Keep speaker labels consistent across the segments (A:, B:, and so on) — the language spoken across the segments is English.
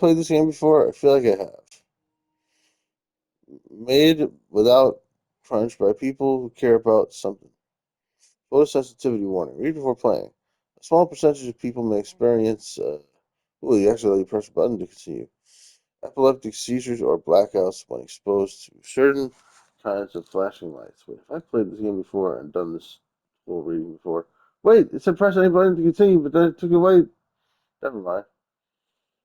A: played this game before? I feel like I have. Made without crunch by people who care about something. Photosensitivity warning. Read before playing. A small percentage of people may experience. You accidentally press a button to continue. Epileptic seizures or blackouts when exposed to certain kinds of flashing lights. Wait, if I played this game before and done this full reading before. Wait, it said press any button to continue, but then it took away. Never mind.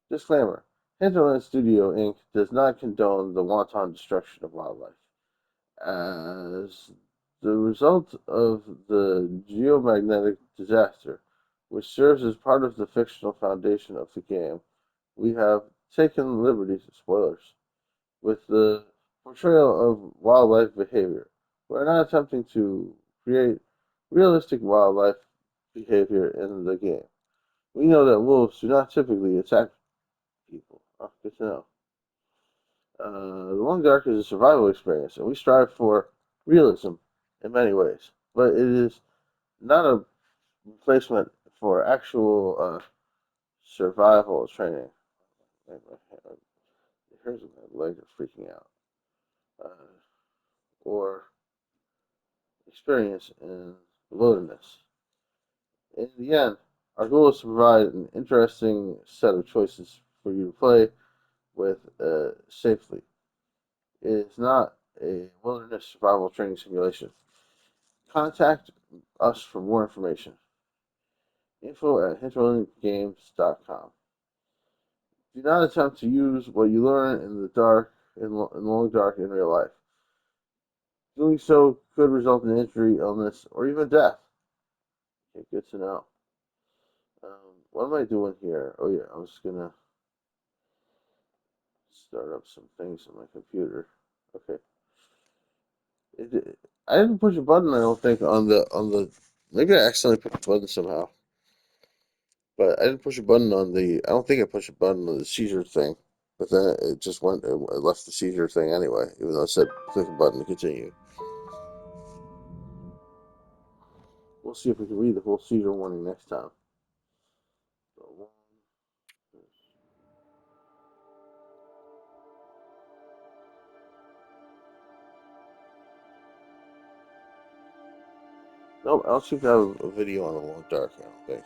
A: Disclaimer: Hinterland Studio Inc. does not condone the wanton destruction of wildlife. As the result of the geomagnetic disaster, which serves as part of the fictional foundation of the game, we have taken liberties, spoilers, with the portrayal of wildlife behavior. We're not attempting to create realistic wildlife behavior in the game. We know that wolves do not typically attack people. Oh, good to know. The Long Dark is a survival experience, and we strive for realism in many ways. But it is not a replacement for actual survival training. Here's my leg are freaking out. Uh, or experience in the wilderness. In the end, our goal is to provide an interesting set of choices for you to play with safely. It is not a wilderness survival training simulation. Contact us for more information. Info@hinterlandgames.com. Do not attempt to use what you learn in the dark, in long dark, in real life. Doing so could result in injury, illness, or even death. Okay, good to know. What am I doing here? Oh yeah, I was gonna start up some things on my computer. Okay. I didn't push a button. I don't think on the. Maybe I accidentally pushed a button somehow. But I didn't push a button on the. I don't think I pushed a button on the seizure thing. But then it just went. It left the seizure thing anyway, even though it said click a button to continue. We'll see if we can read the whole seizure warning next time. Nope, I don't seem to have a video on the Long Dark. I don't think.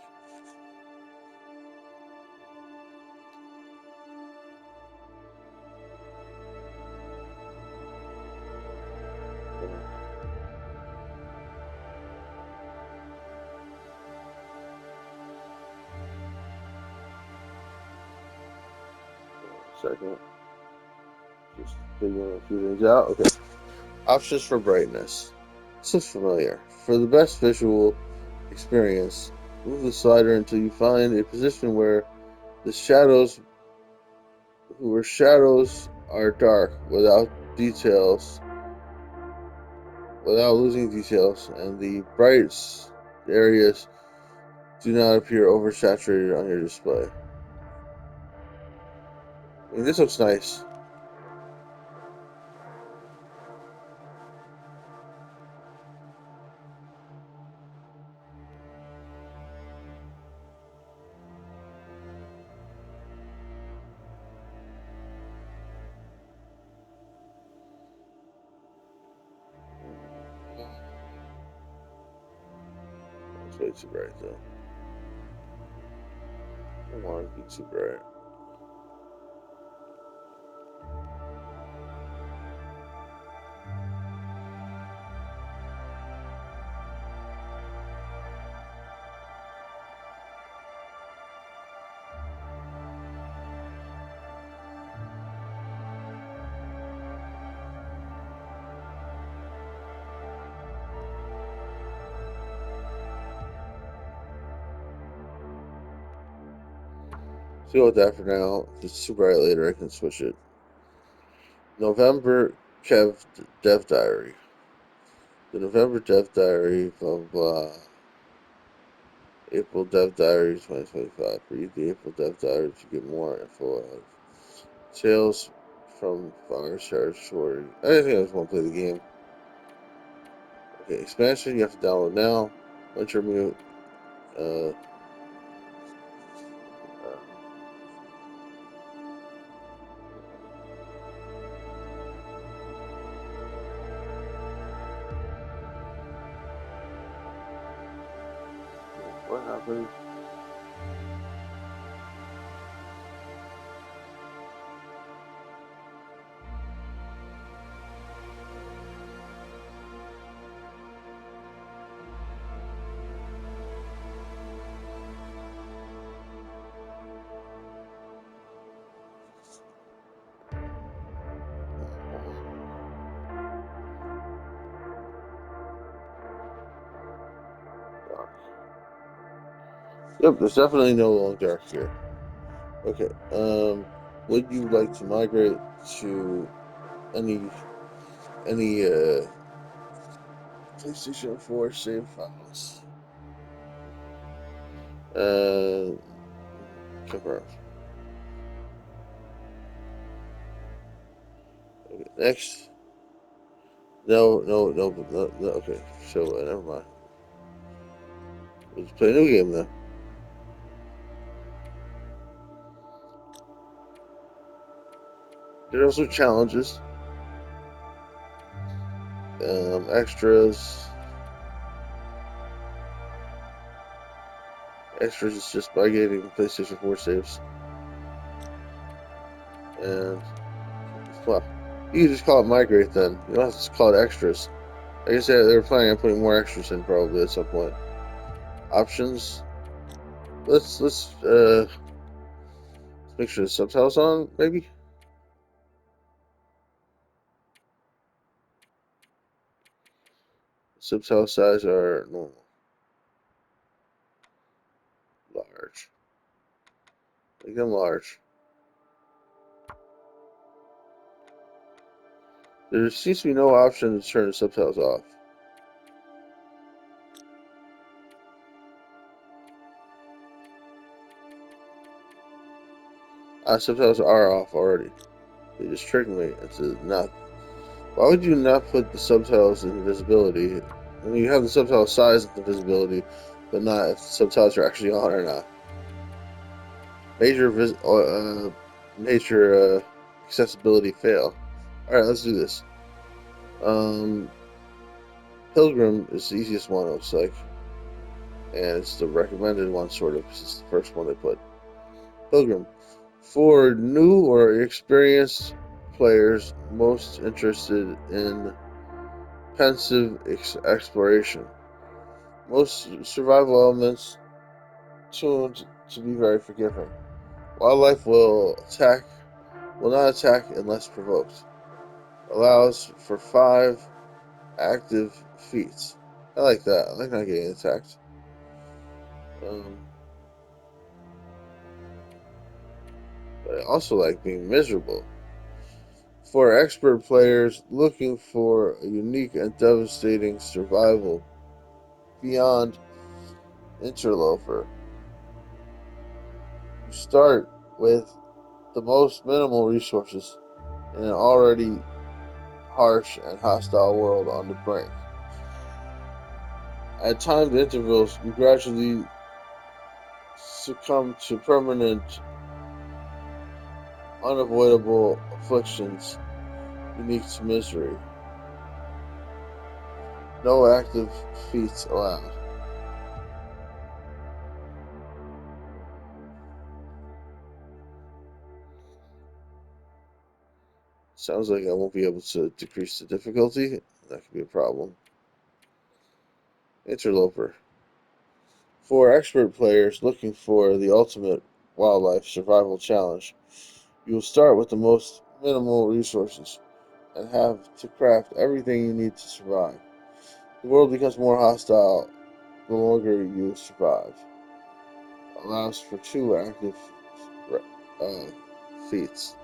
A: Second, just figuring a few things out. Okay. Options for brightness. This looks familiar. For the best visual experience, move the slider until you find a position the shadows where shadows are dark details without losing details, and the bright areas do not appear oversaturated on your display. I mean, this looks nice. It's way too bright though. I don't want it to be too bright. Let's go with that for now. If it's too bright later, I can switch it. November Kev Dev Diary. The November Dev Diary, blah blah blah. April Dev Diary 2025. Read the April Dev Diary to get more info of tales from Fire Territory. I think I just want to play the game. Okay, expansion you have to download now. Winter Mute. Uh, happening. Yep, there's definitely no long dark here. Okay. Would you like to migrate to any PlayStation 4 save files? Confirm. Okay, next. No. Okay, so never mind. Let's play a new game then. There's also challenges, extras. Extras is just migrating PlayStation 4 saves, and well, you can just call it migrate then. You don't have to call it extras. Like I said, they were planning on putting more extras in probably at some point. Options. Let's make sure the subtitles on maybe. Subtitle size are normal, large. Make them large. There seems to be no option to turn the subtitles off. Subtitles are off already. They just tricked me into not. Why would you not put the subtitles in visibility? I mean, you have the subtitle size and the visibility, but not if the subtitles are actually on or not. Major accessibility fail. All right, let's do this. Um, Pilgrim is the easiest one, it looks like, and it's the recommended one, sort of. It's the first one they put. Pilgrim. For new or experienced players most interested in pensive exploration, most survival elements tuned to be very forgiving. Wildlife will not attack unless provoked. Allows for 5 active feats. I like that. I like not getting attacked. Um, but I also like being miserable. For expert players looking for a unique and devastating survival beyond Interloper, you start with the most minimal resources in an already harsh and hostile world on the brink. At timed intervals, you gradually succumb to permanent, unavoidable afflictions unique to misery. No active feats allowed. Sounds like I won't be able to decrease the difficulty. That could be a problem. Interloper. For expert players looking for the ultimate wildlife survival challenge, you will start with the most minimal resources and have to craft everything you need to survive. The world becomes more hostile the longer you survive. Allows for 2 active uh, feats.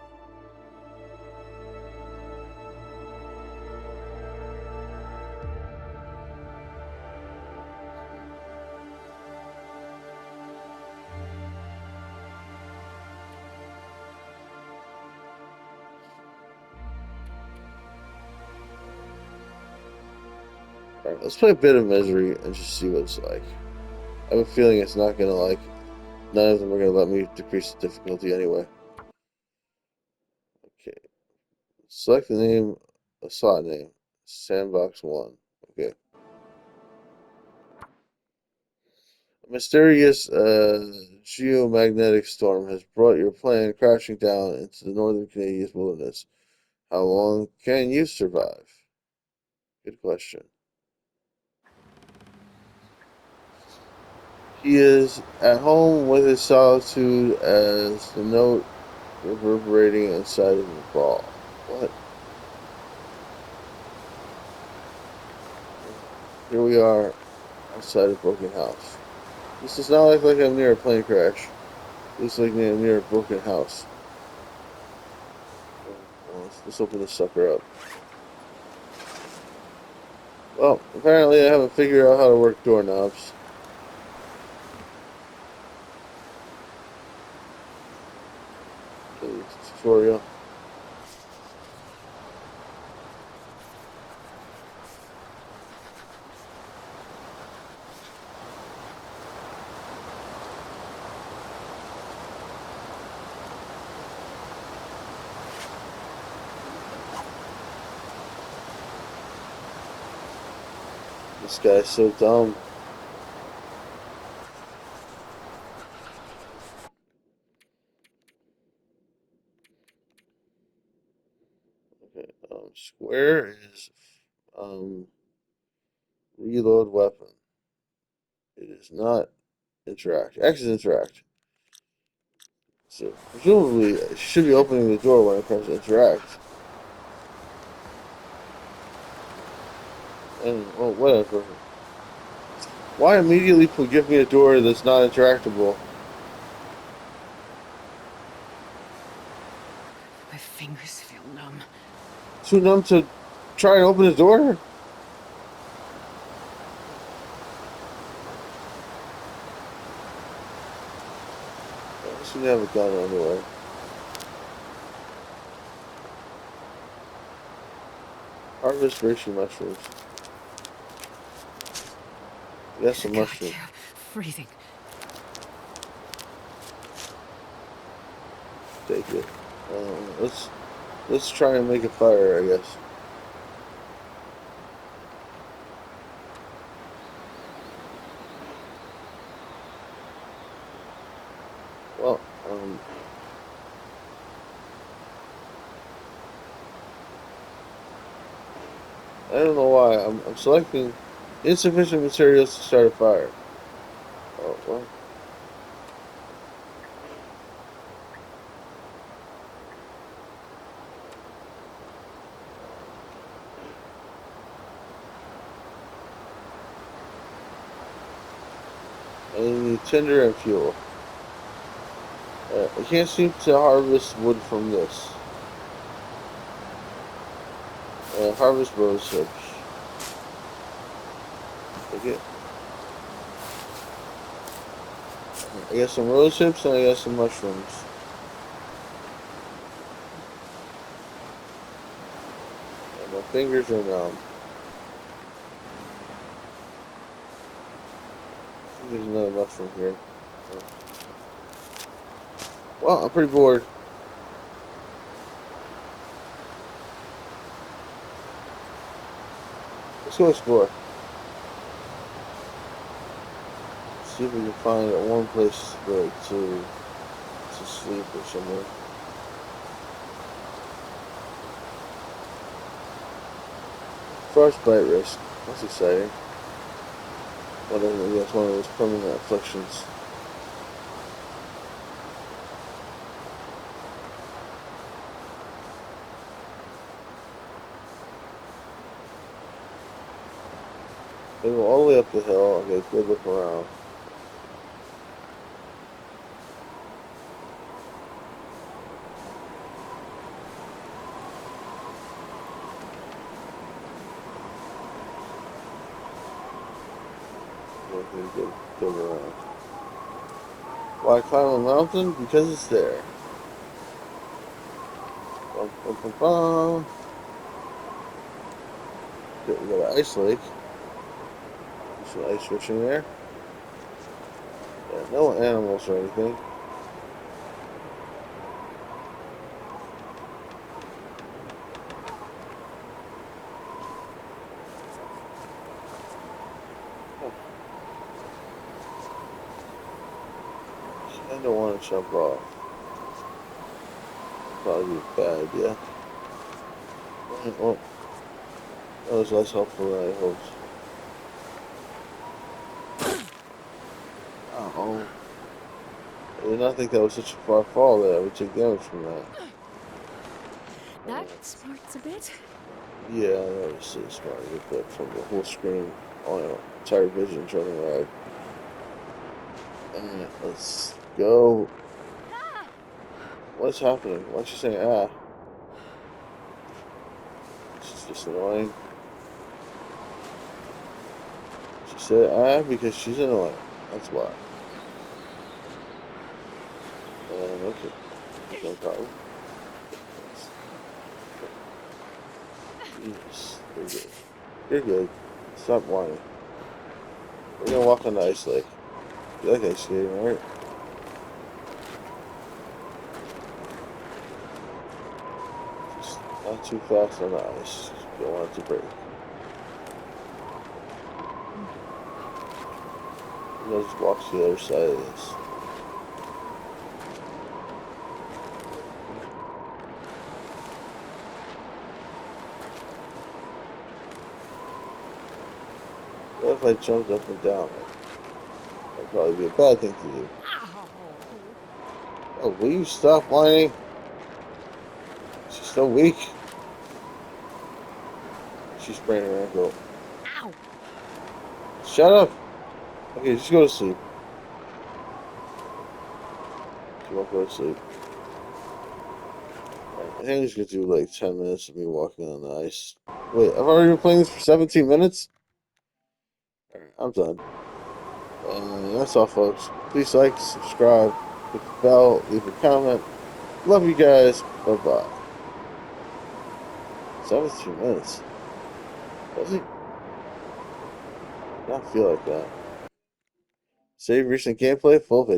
A: Alright, let's play a bit of Misery and just see what it's like. I have a feeling it's not gonna like. None of them are gonna let me decrease the difficulty anyway. Okay. Select the name, a slot name. Sandbox 1. Okay. A mysterious geomagnetic storm has brought your plane crashing down into the northern Canadian wilderness. How long can you survive? Good question. He is at home with his solitude as the note reverberating inside of a ball. What? Here we are outside a broken house. This does not look like I'm near a plane crash. It looks like I'm near a broken house. Let's open this sucker up. Well, apparently I haven't figured out how to work doorknobs. Okay, tutorial. This guy's so dumb. Okay, square is um, reload weapon. It is not interact. X is interact. So presumably it should be opening the door when I press interact. And well, whatever. Why immediately give me a door that's not interactable?
B: My fingers feel numb.
A: Too numb to try and open the door? I guess we have a gun on the way. Harvest reishi mushrooms. Yes, some
B: God,
A: mushroom.
B: freezing.
A: Take it. Let's try and make a fire, I guess. Well, I don't know why. I'm selecting insufficient materials to start a fire. Oh, well. I need tinder and fuel. I can't seem to harvest wood from this. Harvest rose hips. Take it. I got some rose hips and I got some mushrooms. And my fingers are numb. I think there's another mushroom here. Well, I'm pretty bored. Let's go explore. See if we can find a warm place to sleep or somewhere. Frostbite risk. That's exciting. Maybe that's one of those permanent afflictions. They go all the way up the hill. I'll get a good look around. Good around. Why climb a mountain? Because it's there. Bum, bum, bum, bum. Okay, we got an ice lake. There's some ice fishing there. Yeah, no animals or anything. I don't want to jump off. Probably be a bad idea. Well, that was less helpful than I hoped. Oh, I did not think that was such a far fall that I would take damage from that.
B: That smarts a bit.
A: Yeah, that was so smart. I get that from the whole screen on your entire vision turning red. Let's go. What's happening? Why is she saying ah? She's just annoying. She said ah because she's annoying. That's why. Okay. No problem. Jeez. You're good. You're good. Stop whining. We're gonna walk on the ice lake. You like ice skating, right? Just not too fast on the ice. Don't want it to break. We'll just walk to the other side of this. What if I jumped up and down? That'd probably be a bad thing to do.
B: Ow!
A: Oh, will you stop whining? She's so weak. She's spraining her ankle.
B: Ow!
A: Shut up! Okay, just go to sleep. She won't go to sleep. Alright, I think I'm just gonna do like 10 minutes of me walking on the ice. Wait, I've already been playing this for 17 minutes? Alright, I'm done. That's all, folks. Please like, subscribe, hit the bell, leave a comment. Love you guys. Bye bye. 17 minutes. Does it not feel like that? Save recent gameplay, full video.